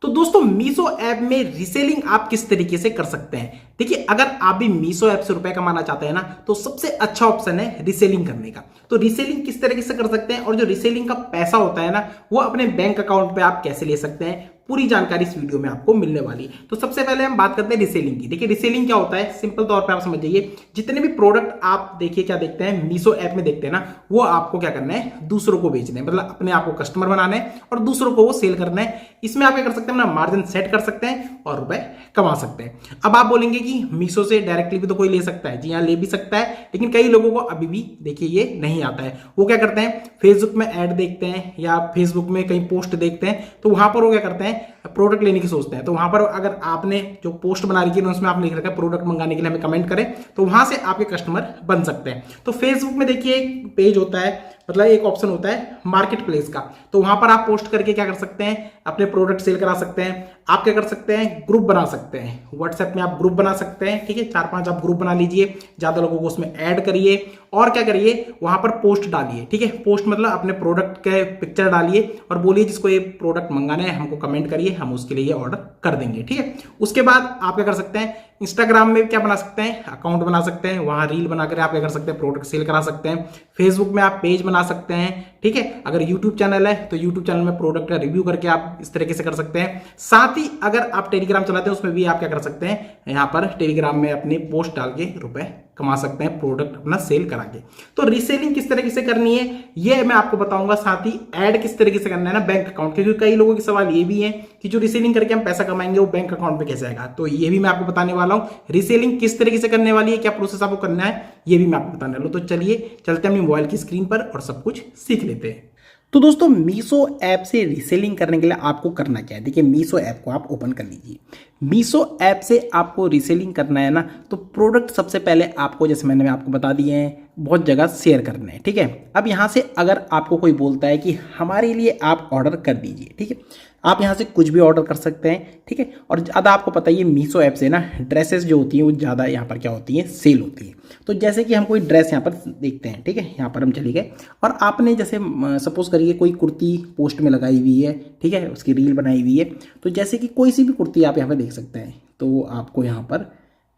तो दोस्तों मीशो ऐप में रीसेलिंग आप किस तरीके से कर सकते हैं। देखिए, अगर आप भी मीशो ऐप से रुपए कमाना चाहते हैं ना, तो सबसे अच्छा ऑप्शन है रीसेलिंग करने का। तो रीसेलिंग किस तरीके से कर सकते हैं और जो रीसेलिंग का पैसा होता है ना, वो अपने बैंक अकाउंट पे आप कैसे ले सकते हैं, पूरी जानकारी इस वीडियो में आपको मिलने वाली है। तो सबसे पहले हम बात करते हैं रीसेलिंग की। देखिए, रीसेलिंग क्या होता है, सिंपल तौर पे आप समझ जाइए। जितने भी प्रोडक्ट आप देखिए क्या देखते हैं मीशो ऐप में देखते हैं ना, वो आपको क्या करना है, दूसरों को बेचना है। मतलब अपने आप को कस्टमर बनाना है और दूसरों को वो सेल करना है। इसमें आप क्या कर सकते हैं, अपना मार्जिन सेट कर सकते हैं और रुपए कमा सकते हैं। अब आप बोलेंगे कि मीशो से डायरेक्टली भी तो कोई ले सकता है। जी हाँ, ले भी सकता है, लेकिन कई लोगों को अभी भी देखिए ये नहीं आता है। वो क्या करते हैं, फेसबुक में ऐड देखते हैं या फेसबुक में कहीं पोस्ट देखते हैं, तो वहां पर वो क्या करते हैं, प्रोडक्ट लेने की सोचते हैं। तो वहां पर अगर आपने जो पोस्ट बना रखी है उसमें आपने लिख रखा है प्रोडक्ट मंगाने के लिए हमें कमेंट करें, तो वहां से आपके कस्टमर बन सकते हैं। तो फेसबुक में देखिए एक पेज होता है, मतलब एक ऑप्शन होता है मार्केट प्लेस का। तो वहां पर आप पोस्ट करके क्या कर सकते हैं, अपने प्रोडक्ट सेल करा सकते हैं। आप क्या कर सकते हैं, ग्रुप बना सकते हैं। व्हाट्सएप में आप ग्रुप बना सकते हैं, ठीक है। 4-5 आप ग्रुप बना लीजिए, ज्यादा लोगों को उसमें ऐड करिए और क्या करिए, वहां पर पोस्ट डालिए, ठीक है। पोस्ट मतलब अपने प्रोडक्ट के पिक्चर डालिए और बोलिए जिसको ये प्रोडक्ट मंगाना है हमको कमेंट करिए, हम उसके लिए ये ऑर्डर कर देंगे, ठीक है। उसके बाद आप क्या कर सकते हैं, इंस्टाग्राम में क्या बना सकते हैं, अकाउंट बना सकते हैं। वहां रील बनाकर आप क्या कर सकते हैं, प्रोडक्ट सेल करा सकते हैं। फेसबुक में आप पेज बना सकते हैं, ठीक है। अगर यूट्यूब चैनल है तो यूट्यूब चैनल में प्रोडक्ट का रिव्यू करके आप इस तरीके से कर सकते हैं। साथ ही अगर आप टेलीग्राम चलाते हैं उसमें भी आप क्या कर सकते हैं, यहाँ पर टेलीग्राम में अपनी पोस्ट डाल के रुपए कमा सकते हैं, प्रोडक्ट अपना सेल करा के। तो रीसेलिंग किस तरीके से करनी है ये मैं आपको बताऊंगा। साथ ही ऐड किस तरीके से करना है ना, बैंक अकाउंट, क्योंकि कई लोगों के सवाल ये भी है कि जो रीसेलिंग करके हम पैसा कमाएंगे वो बैंक अकाउंट पे कैसे आएगा। तो ये भी मैं आपको बताने वाला हूं, रीसेलिंग किस तरीके से करने वाली है, क्या प्रोसेस आपको करना है, ये भी मैं आपको बताने वाला हूं। तो चलिए चलते हैं अपनी मोबाइल की स्क्रीन पर और सब कुछ सीख लेते हैं। तो दोस्तों मीशो ऐप से रीसेलिंग करने के लिए आपको करना क्या है, देखिए मीशो ऐप को आप ओपन कर लीजिए। मीशो ऐप से आपको रीसेलिंग करना है ना, तो प्रोडक्ट सबसे पहले आपको, जैसे मैंने आपको बता दिए हैं, बहुत जगह शेयर करने हैं, ठीक है। अब यहाँ से अगर आपको कोई बोलता है कि हमारे लिए आप ऑर्डर कर दीजिए, ठीक है, आप यहाँ से कुछ भी ऑर्डर कर सकते हैं, ठीक है। और ज़्यादा आपको पता ही है मीशो ऐप से ना ड्रेसेस जो होती हैं वो ज़्यादा यहाँ पर क्या होती हैं, सेल होती है। तो जैसे कि हम कोई ड्रेस यहाँ पर देखते हैं, ठीक है, यहाँ पर हम चले गए और आपने जैसे सपोज करिए कोई कुर्ती पोस्ट में लगाई हुई है, ठीक है, उसकी रील बनाई हुई है। तो जैसे कि कोई सी भी कुर्ती आप यहाँ पर देख सकते हैं, तो आपको यहाँ पर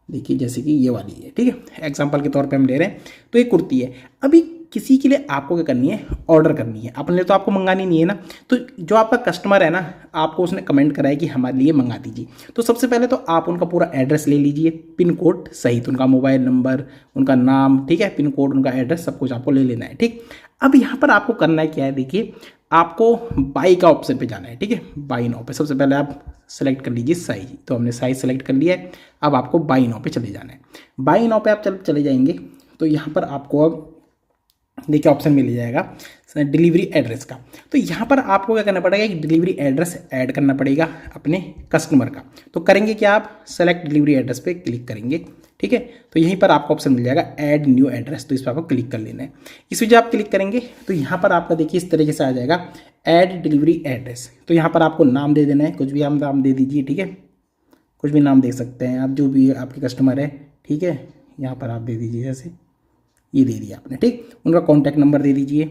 देखिए जैसे कि ये वाली है, ठीक है, एग्जाम्पल के तौर पे हम ले रहे हैं। तो ये कुर्ती है, अभी किसी के लिए आपको क्या करनी है, ऑर्डर करनी है। अपने लिए तो आपको मंगानी नहीं है ना, तो जो आपका कस्टमर है ना, आपको उसने कमेंट करा है कि हमारे लिए मंगा दीजिए। तो सबसे पहले तो आप उनका पूरा एड्रेस ले लीजिए, पिन कोड सहित, उनका मोबाइल नंबर, उनका नाम, ठीक है, पिन कोड, उनका एड्रेस, सब कुछ आपको ले लेना है, ठीक। अब यहाँ पर आपको करना है क्या है, देखिए आपको बाई का ऑप्शन पे जाना है, ठीक है। बाई नाउ पे सबसे पहले आप सेलेक्ट कर लीजिए साइज, तो हमने साइज सेलेक्ट कर लिया है। अब आपको बाई नाउ पे चले जाना है। बाई नाउ पे आप चले जाएंगे तो यहाँ पर आपको अब देखिए ऑप्शन मिल जाएगा डिलीवरी एड्रेस का। तो यहाँ पर आपको क्या करना पड़ेगा, एक डिलीवरी एड्रेस ऐड करना पड़ेगा अपने कस्टमर का। तो करेंगे क्या, आप सेलेक्ट डिलीवरी एड्रेस पे क्लिक करेंगे, ठीक है। तो यहीं पर आपको ऑप्शन मिल जाएगा ऐड न्यू एड्रेस, तो इस पर आपको क्लिक कर लेना है। इस पर जब आप क्लिक करेंगे तो यहाँ पर आपका देखिए इस तरीके से आ जाएगा ऐड डिलीवरी एड्रेस। तो यहाँ पर आपको नाम दे देना है, कुछ भी आप नाम दे दीजिए, ठीक है, कुछ भी नाम दे सकते हैं आप, जो भी आपके कस्टमर है, ठीक है। यहाँ पर आप दे दीजिए, जैसे ये दे दिया आपने, ठीक। उनका कॉन्टैक्ट नंबर दे दीजिए,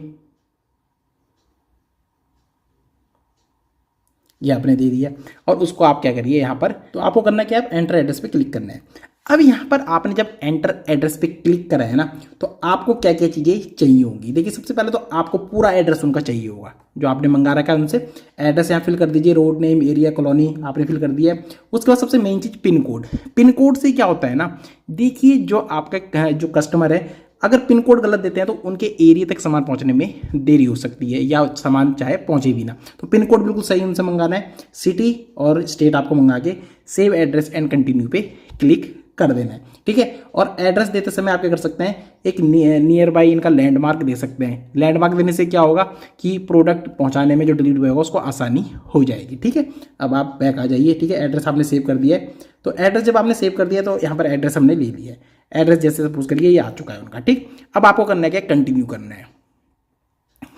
ये आपने दे दिया। और उसको आप क्या करिए यहाँ पर, तो आपको करना क्या है, एंटर एड्रेस पे क्लिक करना है। अब यहाँ पर आपने जब एंटर एड्रेस पे क्लिक करा है ना, तो आपको क्या क्या चीज़ें चाहिए होंगी। देखिए सबसे पहले तो आपको पूरा एड्रेस उनका चाहिए होगा जो आपने मंगा रखा है उनसे। एड्रेस यहाँ फिल कर दीजिए, रोड नेम, एरिया, कॉलोनी आपने फिल कर दिया है। उसके बाद सबसे मेन चीज़ पिन कोड। पिन कोड से क्या होता है ना, देखिए जो आपका जो कस्टमर है, अगर पिन कोड गलत देते हैं तो उनके एरिया तक सामान पहुंचने में देरी हो सकती है या सामान चाहे पहुंचे भी ना। तो पिन कोड बिल्कुल सही उनसे मंगाना है। सिटी और स्टेट आपको मंगा के सेव एड्रेस एंड कंटिन्यू पे क्लिक कर देना है, ठीक है। और एड्रेस देते समय आप क्या कर सकते हैं, एक नियर बाई इनका लैंडमार्क दे सकते हैं। लैंडमार्क देने से क्या होगा कि प्रोडक्ट पहुंचाने में जो डिलीवरी बॉय होगा उसको आसानी हो जाएगी, ठीक है। अब आप बैक आ जाइए, ठीक है। एड्रेस आपने सेव कर दिया है। तो एड्रेस जब आपने सेव कर दिया तो यहाँ पर एड्रेस हमने ले लिया है। एड्रेस जैसे सपोज करिए ये आ चुका है उनका, ठीक। अब आपको करना है क्या, कंटिन्यू करना है।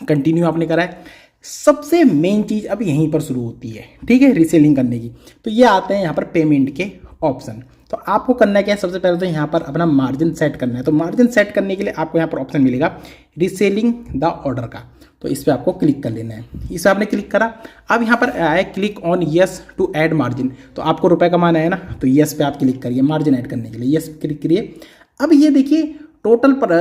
कंटिन्यू आपने करा है। सबसे मेन चीज अब यहीं पर शुरू होती है, ठीक है, रीसेलिंग करने की। तो ये आते हैं यहाँ पर पेमेंट के ऑप्शन। तो आपको करना क्या है, सबसे पहले तो यहाँ पर अपना मार्जिन सेट करना है। तो मार्जिन सेट करने के लिए आपको यहाँ पर ऑप्शन मिलेगा रीसेलिंग द ऑर्डर का। तो इस पर आपको क्लिक कर लेना है। इस पर आपने क्लिक करा, अब यहाँ पर आया click on yes to add margin, तो आपको रुपए कमाना है ना, तो यस पे आप क्लिक करिए मार्जिन ऐड करने के लिए, यस क्लिक करिए। अब ये देखिए टोटल पर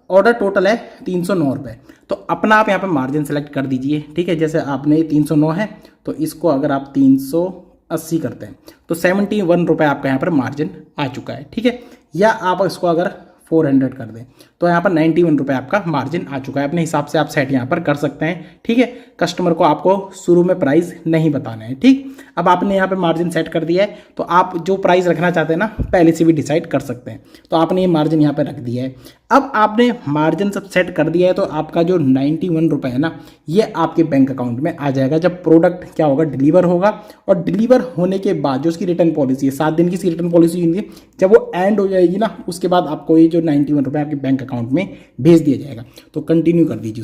ऑर्डर टोटल है 309 रुपये, तो अपना आप यहाँ पे मार्जिन सेलेक्ट कर दीजिए। ठीक है, जैसे आपने 309 है तो इसको अगर आप 380 करते हैं तो 71 रुपये आपका यहाँ पर मार्जिन आ चुका है। ठीक है, या आप इसको अगर 400 कर दें तो यहाँ पर 91 रुपये आपका मार्जिन आ चुका है। अपने हिसाब से आप सेट यहाँ पर कर सकते हैं। ठीक है, कस्टमर को आपको शुरू में प्राइस नहीं बताना है। ठीक, अब आपने यहाँ पे मार्जिन सेट कर दिया है, तो आप जो प्राइस रखना चाहते हैं ना पहले से भी डिसाइड कर सकते हैं। तो आपने ये मार्जिन यहाँ पे रख दिया है। अब आपने मार्जिन सब सेट कर दिया है, तो आपका जो 91 रुपये है ना ये आपके बैंक अकाउंट में आ जाएगा जब प्रोडक्ट क्या होगा, डिलीवर होगा। और डिलीवर होने के बाद जो उसकी रिटर्न पॉलिसी है, 7 दिन की रिटर्न पॉलिसी होगी, जब वो एंड हो जाएगी ना उसके बाद आपको ये जो 91 रुपये आपके बैंक अकाउंट में भेज दिया जाएगा। तो कंटिन्यू कर दीजिए।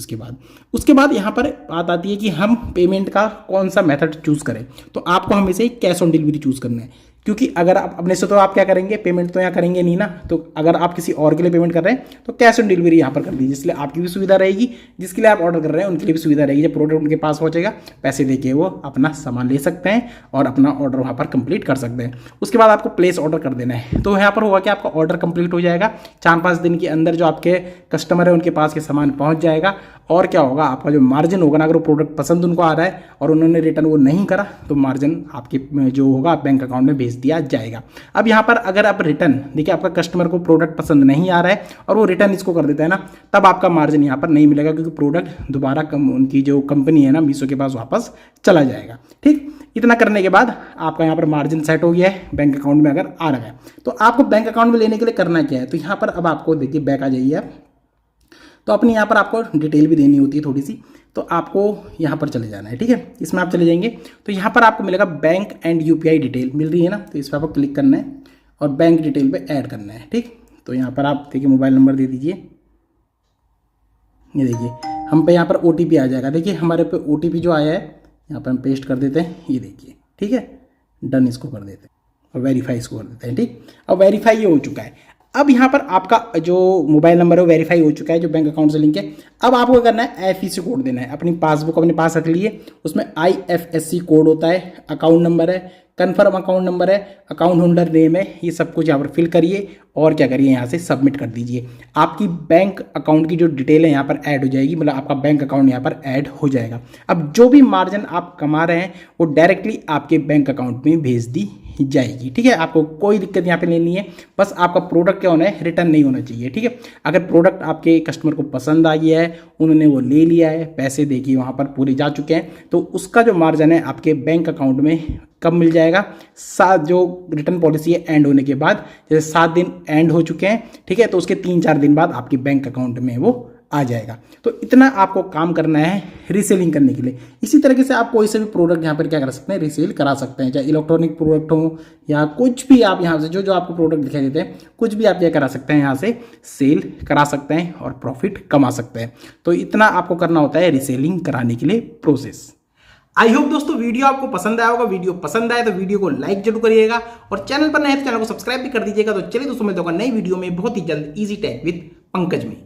उसके बाद यहाँ पर बात आती है कि हम पेमेंट का कौन सा मेथड चूज करें। तो आपको हमेशा कैश ऑन डिलीवरी चूज करना है, क्योंकि अगर आप अपने से तो आप क्या करेंगे, पेमेंट तो यहाँ करेंगे नहीं ना। तो अगर आप किसी और के लिए पेमेंट कर रहे हैं तो कैश ऑन डिलीवरी यहाँ पर कर दीजिए, इसलिए आपकी भी सुविधा रहेगी, जिसके लिए आप ऑर्डर कर रहे हैं उनके लिए भी सुविधा रहेगी। जब प्रोडक्ट उनके पास पहुंचेगा, पैसे देके वो अपना सामान ले सकते हैं और अपना ऑर्डर वहाँ पर कंप्लीट कर सकते हैं। उसके बाद आपको प्लेस ऑर्डर कर देना है। तो यहाँ पर होगा कि आपका ऑर्डर कंप्लीट हो जाएगा, 4-5 दिन के अंदर जो आपके कस्टमर है उनके पास के सामान पहुँच जाएगा। और क्या होगा, आपका जो मार्जिन होगा ना, अगर वो प्रोडक्ट पसंद उनको आ रहा है और उन्होंने रिटर्न वो नहीं करा तो मार्जिन आपके जो होगा बैंक अकाउंट में भेज दिया जाएगा। अब यहाँ पर अगर आप रिटर्न, देखिए आपका कस्टमर को प्रोडक्ट पसंद नहीं आ रहा है और वो रिटर्न इसको कर देता है ना, तब आपका मार्जिन यहाँ पर नहीं मिलेगा, क्योंकि प्रोडक्ट दोबारा उनकी जो कंपनी है ना मीशो के पास वापस चला जाएगा। ठीक, इतना करने के बाद आपका यहाँ पर मार्जिन सेट हो गया है, बैंक अकाउंट में अगर आ रहा है। तो आपको बैंक अकाउंट में लेने के लिए करना क्या है, तो यहाँ पर अब आपको देखिए बैक आ जाइए आप, तो अपनी यहाँ पर आपको डिटेल भी देनी होती है थोड़ी सी, तो आपको यहाँ पर चले जाना है। ठीक है, इसमें आप चले जाएंगे तो यहाँ पर आपको मिलेगा बैंक एंड यूपीआई डिटेल मिल रही है ना, तो इस पर आपको क्लिक करना है और बैंक डिटेल पे ऐड करना है। ठीक, तो यहाँ पर आप देखिए मोबाइल नंबर दे दीजिए, ये देखिए हम पे यहाँ पर OTP आ जाएगा। देखिए हमारे पे OTP जो आया है यहाँ पर हम पेस्ट कर देते हैं, ये देखिए। ठीक है, डन इसको कर देते हैं और वेरीफाई इसको कर देते हैं। ठीक, अब वेरीफाई ये हो चुका है। अब यहाँ पर आपका जो मोबाइल नंबर है वो वेरीफाई हो चुका है, जो बैंक अकाउंट से लिंक है। अब आपको करना है FEC कोड देना है। अपनी पासबुक अपने पास रख लिए, उसमें IFSC कोड होता है, अकाउंट नंबर है, कन्फर्म अकाउंट नंबर है, अकाउंट होल्डर नेम है, ये सब कुछ यहाँ पर फिल करिए और क्या करिए यहाँ से सबमिट कर दीजिए। आपकी बैंक अकाउंट की जो डिटेल है यहाँ पर ऐड हो जाएगी, मतलब आपका बैंक अकाउंट यहाँ पर ऐड हो जाएगा। अब जो भी मार्जिन आप कमा रहे हैं वो डायरेक्टली आपके बैंक अकाउंट में भेज दी जाएगी। ठीक है, आपको कोई दिक्कत यहाँ पे नहीं है, बस आपका प्रोडक्ट क्या होना है, रिटर्न नहीं होना चाहिए। ठीक है, अगर प्रोडक्ट आपके कस्टमर को पसंद आ गया है, उन्होंने वो ले लिया है, पैसे देखिए वहाँ पर पूरे जा चुके हैं, तो उसका जो मार्जिन है आपके बैंक अकाउंट में कब मिल जाएगा, 7 जो रिटर्न पॉलिसी है एंड होने के बाद, जैसे 7 दिन एंड हो चुके हैं। ठीक है, तो उसके 3-4 दिन बाद आपके बैंक अकाउंट में वो आ जाएगा। तो इतना आपको काम करना है रीसेलिंग करने के लिए। इसी तरीके से आप कोई से भी प्रोडक्ट यहाँ पर क्या कर सकते हैं, रीसेल करा सकते हैं, चाहे इलेक्ट्रॉनिक प्रोडक्ट हो या कुछ भी। आप यहाँ से जो आपको प्रोडक्ट दिखाई देते हैं कुछ भी आप क्या करा सकते हैं, यहाँ से सेल करा सकते हैं और प्रॉफिट कमा सकते हैं। तो इतना आपको करना होता है रीसेलिंग कराने के लिए प्रोसेस। आई होप दोस्तों वीडियो आपको पसंद आया होगा। वीडियो पसंद आए तो वीडियो को लाइक जरूर करिएगा और चैनल पर नए हैं तो चैनल को सब्सक्राइब भी कर दीजिएगा। तो चलिए दोस्तों मिलते हैं नई वीडियो में बहुत ही जल्द इजी टेक विद पंकज में।